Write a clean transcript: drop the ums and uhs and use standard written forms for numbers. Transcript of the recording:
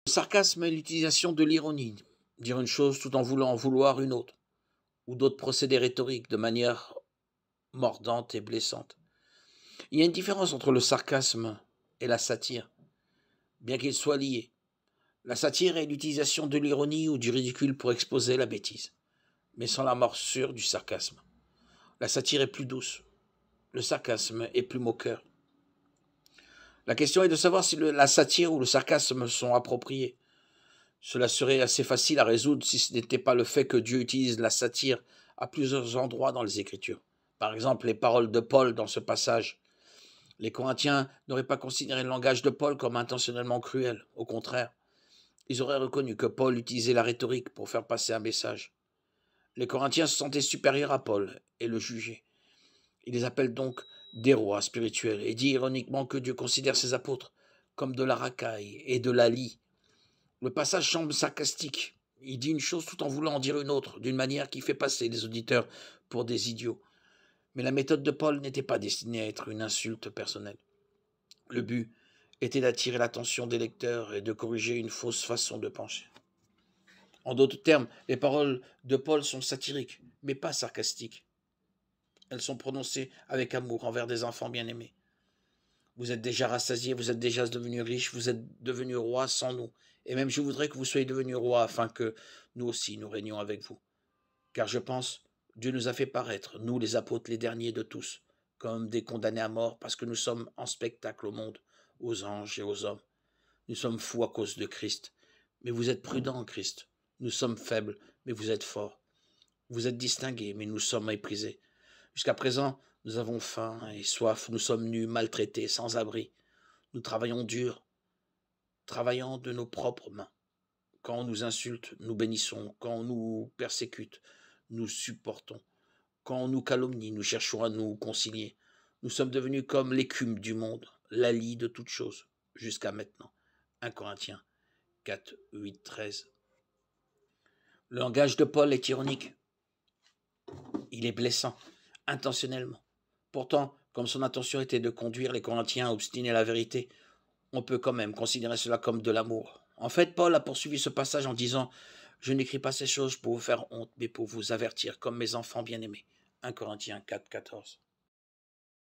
Le sarcasme est l'utilisation de l'ironie, dire une chose tout en voulant en vouloir une autre, ou d'autres procédés rhétoriques de manière mordante et blessante. Il y a une différence entre le sarcasme et la satire, bien qu'ils soient liés. La satire est l'utilisation de l'ironie ou du ridicule pour exposer la bêtise, mais sans la morsure du sarcasme. La satire est plus douce, le sarcasme est plus moqueur. La question est de savoir si la satire ou le sarcasme sont appropriés. Cela serait assez facile à résoudre si ce n'était pas le fait que Dieu utilise la satire à plusieurs endroits dans les Écritures. Par exemple, les paroles de Paul dans ce passage. Les Corinthiens n'auraient pas considéré le langage de Paul comme intentionnellement cruel. Au contraire, ils auraient reconnu que Paul utilisait la rhétorique pour faire passer un message. Les Corinthiens se sentaient supérieurs à Paul et le jugeaient. Il les appelle donc des rois spirituels et dit ironiquement que Dieu considère ses apôtres comme de la racaille et de la lie. Le passage semble sarcastique. Il dit une chose tout en voulant en dire une autre, d'une manière qui fait passer les auditeurs pour des idiots. Mais la méthode de Paul n'était pas destinée à être une insulte personnelle. Le but était d'attirer l'attention des lecteurs et de corriger une fausse façon de penser. En d'autres termes, les paroles de Paul sont satiriques, mais pas sarcastiques. Elles sont prononcées avec amour envers des enfants bien-aimés. Vous êtes déjà rassasiés, vous êtes déjà devenus riches, vous êtes devenus rois sans nous. Et même je voudrais que vous soyez devenus rois afin que nous aussi nous régnions avec vous. Car je pense, Dieu nous a fait paraître, nous les apôtres, les derniers de tous, comme des condamnés à mort parce que nous sommes en spectacle au monde, aux anges et aux hommes. Nous sommes fous à cause de Christ. Mais vous êtes prudents en Christ. Nous sommes faibles, mais vous êtes forts. Vous êtes distingués, mais nous sommes méprisés. Jusqu'à présent, nous avons faim et soif, nous sommes nus, maltraités, sans abri. Nous travaillons dur, travaillant de nos propres mains. Quand on nous insulte, nous bénissons. Quand on nous persécute, nous supportons. Quand on nous calomnie, nous cherchons à nous concilier. Nous sommes devenus comme l'écume du monde, la lie de toutes choses, jusqu'à maintenant. 1 Corinthiens 4, 8, 13. Le langage de Paul est ironique. Il est blessant, intentionnellement. Pourtant, comme son intention était de conduire les Corinthiens à obstiner la vérité, on peut quand même considérer cela comme de l'amour. En fait, Paul a poursuivi ce passage en disant « Je n'écris pas ces choses pour vous faire honte, mais pour vous avertir, comme mes enfants bien-aimés. » 1 Corinthiens 4, 14.